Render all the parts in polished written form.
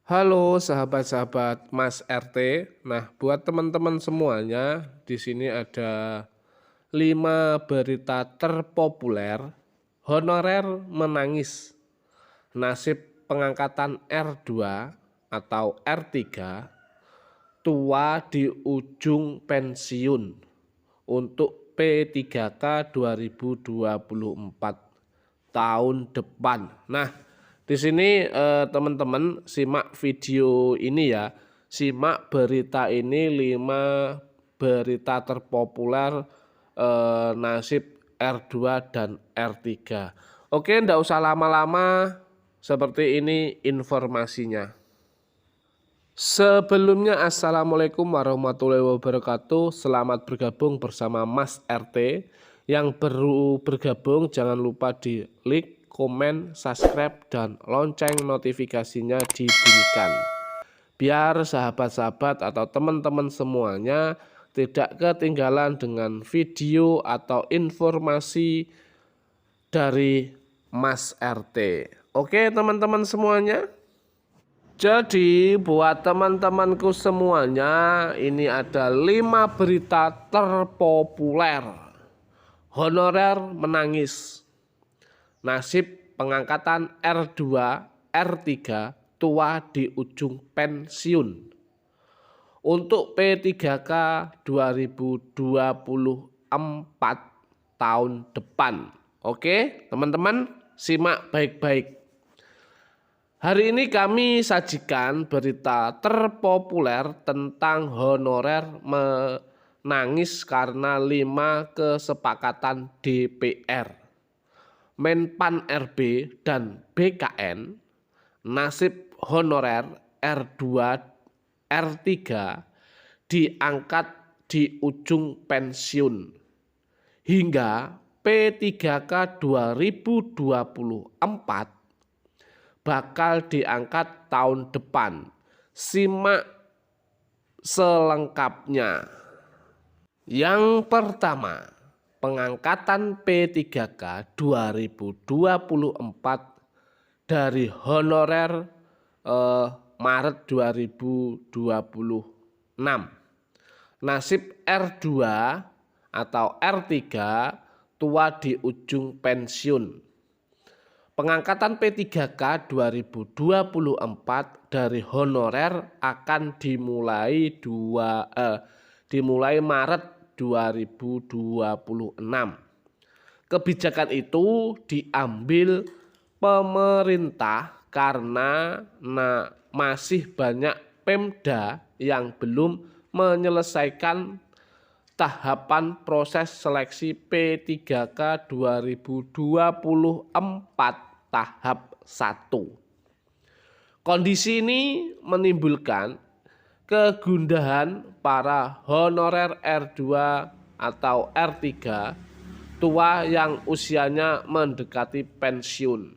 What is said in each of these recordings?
Halo sahabat-sahabat Mas RT. Nah, buat teman-teman semuanya, di sini ada 5 berita terpopuler honorer menangis. Nasib pengangkatan R2 atau R3 tua di ujung pensiun untuk P3K 2024 tahun depan. Nah, di sini teman-teman simak video ini ya. Simak berita ini 5 berita terpopuler nasib R2 dan R3. Oke, ndak usah lama-lama, seperti ini informasinya. Sebelumnya assalamualaikum warahmatullahi wabarakatuh. Selamat bergabung bersama Mas RT. Yang baru bergabung jangan lupa di like, komen, subscribe, dan lonceng notifikasinya dibunyikan, biar sahabat-sahabat atau teman-teman semuanya tidak ketinggalan dengan video atau informasi dari Mas RT. Oke teman-teman semuanya. Jadi buat teman-temanku semuanya, ini ada 5 berita terpopuler honorer menangis. Nasib pengangkatan R2, R3 tua di ujung pensiun untuk P3K 2024 tahun depan. Oke teman-teman, simak baik-baik. Hari ini kami sajikan berita terpopuler tentang honorer menangis karena 5 kesepakatan DPR, Menpan RB dan BKN. Nasib honorer R2 R3 diangkat di ujung pensiun hingga P3K 2024 bakal diangkat tahun depan. Simak selengkapnya. Yang pertama, pengangkatan P3K 2024 dari honorer Maret 2026. Nasib R2 atau R3 tua di ujung pensiun. Pengangkatan P3K 2024 dari honorer akan dimulai Maret 2026. Kebijakan itu diambil pemerintah karena masih banyak Pemda yang belum menyelesaikan tahapan proses seleksi P3K 2024 tahap 1. Kondisi ini menimbulkan kegundahan para honorer R2 atau R3 tua yang usianya mendekati pensiun.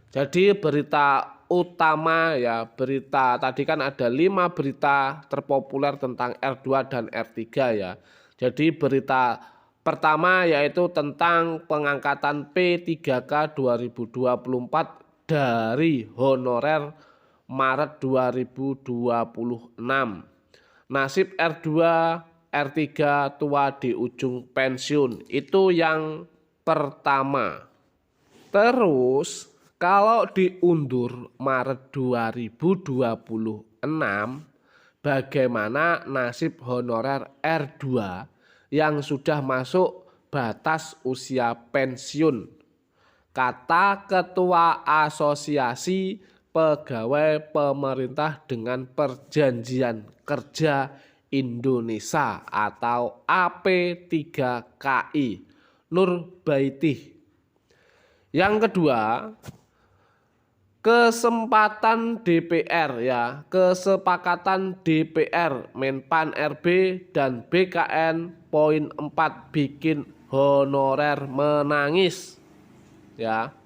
Jadi berita utama ya, berita tadi kan ada 5 berita terpopuler tentang R2 dan R3 ya. Jadi berita pertama yaitu tentang pengangkatan P3K 2024 dari honorer Maret 2026. Nasib R2 R3 tua di ujung pensiun, itu yang pertama. Terus kalau diundur Maret 2026, bagaimana nasib honorer R2 yang sudah masuk batas usia pensiun? Kata Ketua Asosiasi Pegawai Pemerintah dengan Perjanjian Kerja Indonesia atau AP3KI, Nur Baitih. Yang kedua, kesempatan DPR ya, kesepakatan DPR, Menpan RB dan BKN poin 4 bikin honorer menangis ya.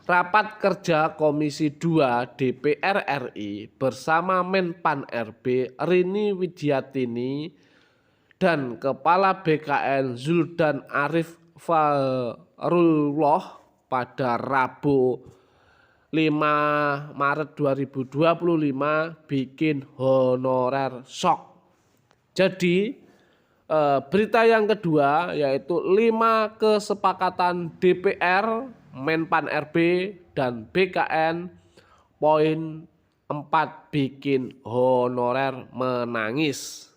Rapat kerja Komisi 2 DPR RI bersama Menpan RB Rini Widiatini dan Kepala BKN Zuldan Arif Farullah pada Rabu 5 Maret 2025 bikin honorer shock. Jadi berita yang kedua yaitu 5 kesepakatan DPR, Menpan RB dan BKN poin 4 bikin honorer menangis.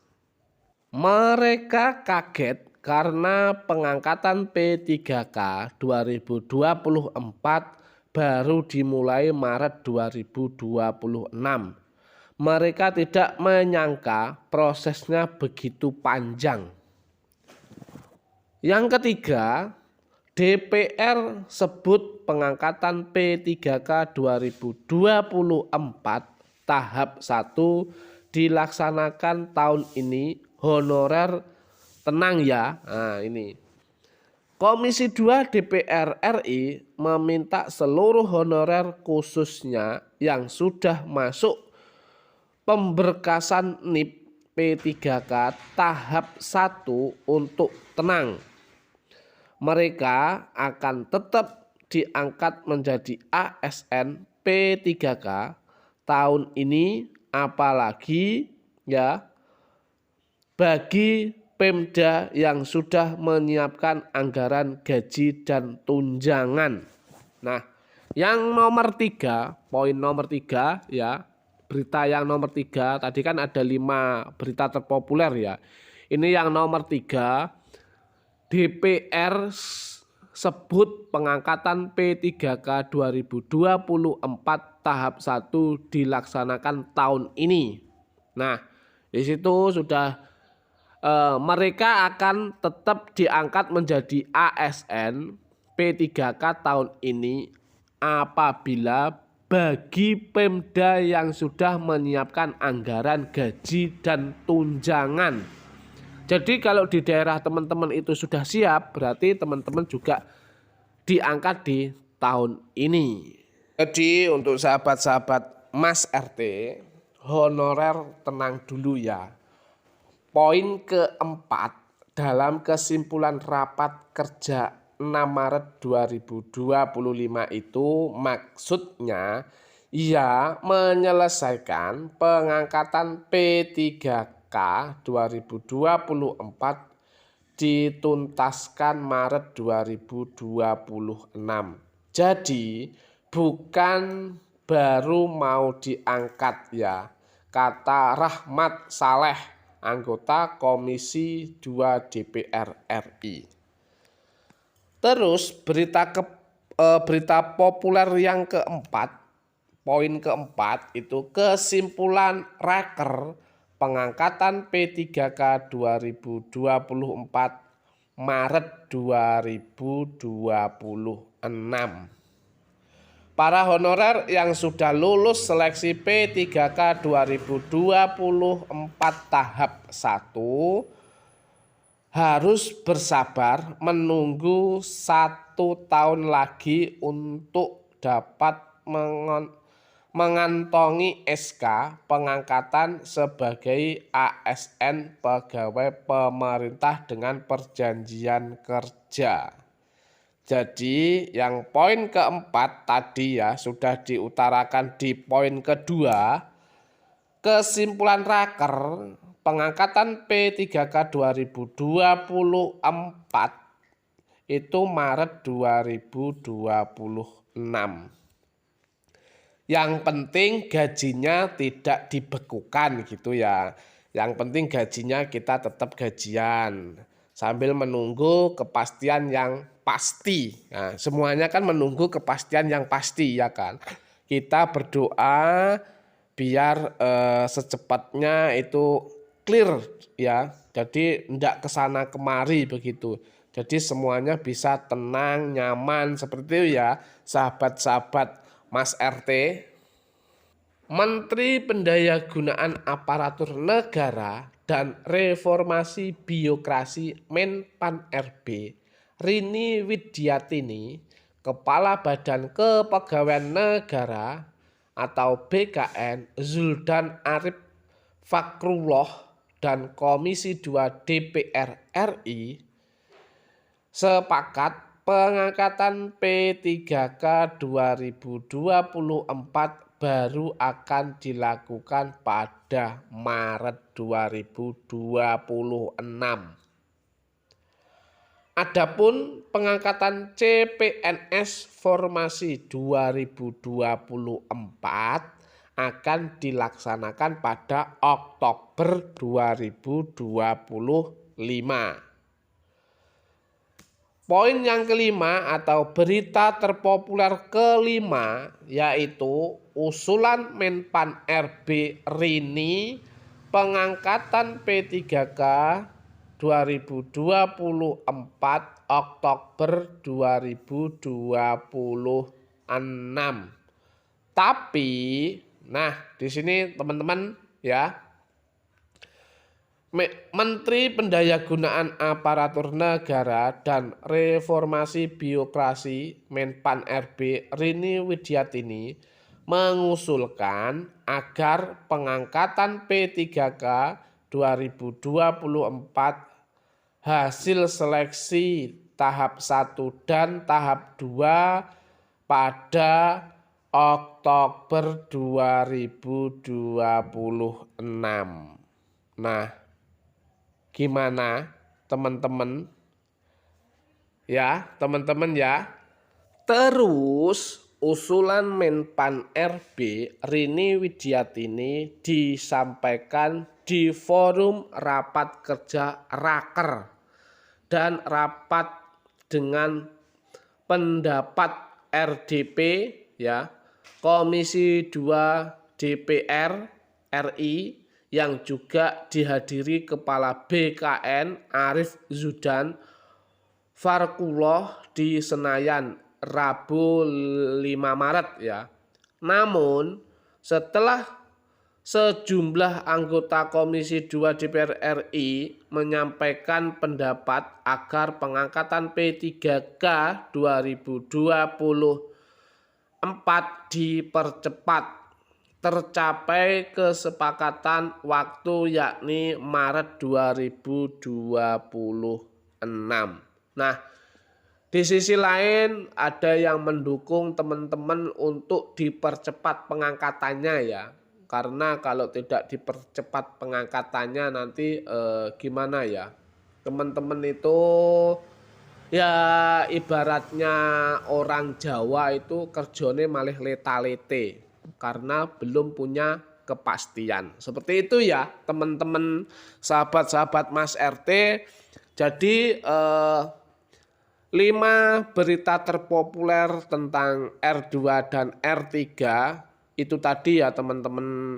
Mereka kaget karena pengangkatan P3K 2024 baru dimulai Maret 2026. Mereka tidak menyangka prosesnya begitu panjang. Yang ketiga, DPR sebut pengangkatan P3K 2024 tahap 1 dilaksanakan tahun ini. Honorer tenang ya. Nah, ini. Komisi 2 DPR RI meminta seluruh honorer khususnya yang sudah masuk pemberkasan NIP P3K tahap 1 untuk tenang. Mereka akan tetap diangkat menjadi ASN P3K tahun ini, apalagi ya bagi Pemda yang sudah menyiapkan anggaran gaji dan tunjangan. Nah, yang nomor 3, poin nomor 3 ya, berita yang nomor 3, tadi kan ada 5 berita terpopuler ya. Ini yang nomor 3, DPR sebut pengangkatan P3K 2024 tahap 1 dilaksanakan tahun ini. Nah, di situ sudah mereka akan tetap diangkat menjadi ASN P3K tahun ini apabila bagi Pemda yang sudah menyiapkan anggaran gaji dan tunjangan. Jadi kalau di daerah teman-teman itu sudah siap, berarti teman-teman juga diangkat di tahun ini. Jadi untuk sahabat-sahabat Mas RT, honorer tenang dulu ya. Poin keempat dalam kesimpulan rapat kerja 6 Maret 2025 itu maksudnya ia menyelesaikan pengangkatan P3K 2024 dituntaskan Maret 2026. Jadi bukan baru mau diangkat ya, kata Rahmat Saleh, anggota Komisi 2 DPR RI. Terus berita populer yang keempat, poin keempat itu kesimpulan Raker pengangkatan P3K 2024 Maret 2026. Para honorer yang sudah lulus seleksi P3K 2024 tahap 1 harus bersabar menunggu 1 tahun lagi untuk dapat mengantongi SK pengangkatan sebagai ASN pegawai pemerintah dengan perjanjian kerja. Jadi yang poin keempat tadi ya sudah diutarakan di poin kedua. Kesimpulan Raker pengangkatan P3K 2024 itu Maret 2026. Yang penting gajinya tidak dibekukan gitu ya. Yang penting gajinya kita tetap gajian sambil menunggu kepastian yang pasti. Nah, semuanya kan menunggu kepastian yang pasti ya kan. Kita berdoa biar secepatnya itu clear ya. Jadi tidak kesana kemari begitu. Jadi semuanya bisa tenang, nyaman seperti itu ya sahabat-sahabat Mas RT. Menteri Pendayagunaan Aparatur Negara dan Reformasi Birokrasi Menpan RB Rini Widiatini, Kepala Badan Kepegawaian Negara atau BKN Zuldan Arif Fakrullah dan Komisi 2 DPR RI sepakat pengangkatan P3K 2024 baru akan dilakukan pada Maret 2026. Adapun pengangkatan CPNS Formasi 2024 akan dilaksanakan pada Oktober 2025. Poin yang kelima atau berita terpopuler kelima yaitu usulan Menpan RB Rini pengangkatan P3K 2024 Oktober 2026. Tapi, nah di sini teman-teman ya, Menteri Pendayagunaan Aparatur Negara dan Reformasi Birokrasi Menpan RB Rini Widiatini mengusulkan agar pengangkatan P3K 2024 hasil seleksi tahap 1 dan tahap 2 pada Oktober 2026. Nah, gimana teman-teman? Ya, teman-teman ya. Terus usulan Menpan RB Rini Widiatini disampaikan di forum rapat kerja Raker dan rapat dengan pendapat RDP ya, Komisi 2 DPR RI yang juga dihadiri Kepala BKN Arief Zudan Farkuloh di Senayan Rabu 5 Maret ya. Namun setelah sejumlah anggota Komisi 2 DPR RI menyampaikan pendapat agar pengangkatan P3K 2024 dipercepat, tercapai kesepakatan waktu yakni Maret 2026. Nah, di sisi lain ada yang mendukung teman-teman untuk dipercepat pengangkatannya ya. Karena kalau tidak dipercepat pengangkatannya nanti gimana ya, teman-teman itu ya ibaratnya orang Jawa itu kerjone malih leta-lete karena belum punya kepastian. Seperti itu ya teman-teman, sahabat-sahabat Mas RT. Jadi 5 berita terpopuler tentang R2 dan R3 itu tadi ya teman-teman,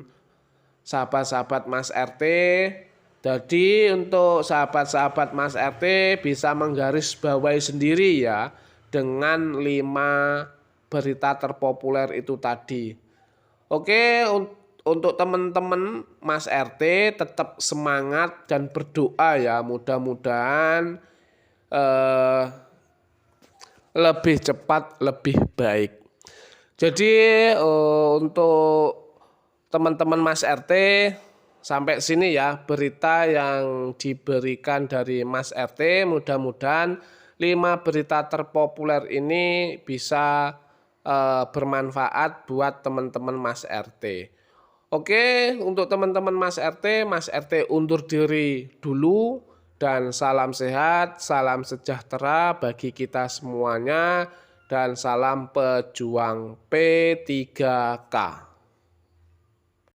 sahabat-sahabat Mas RT. Jadi untuk sahabat-sahabat Mas RT bisa menggarisbawahi sendiri ya dengan 5 berita terpopuler itu tadi. Oke, untuk teman-teman Mas RT tetap semangat dan berdoa ya, mudah-mudahan lebih cepat lebih baik. Jadi untuk teman-teman Mas RT sampai sini ya berita yang diberikan dari Mas RT. Mudah-mudahan 5 berita terpopuler ini bisa bermanfaat buat teman-teman Mas RT. Oke, untuk teman-teman Mas RT undur diri dulu dan salam sehat, salam sejahtera bagi kita semuanya. Dan salam pejuang P3K.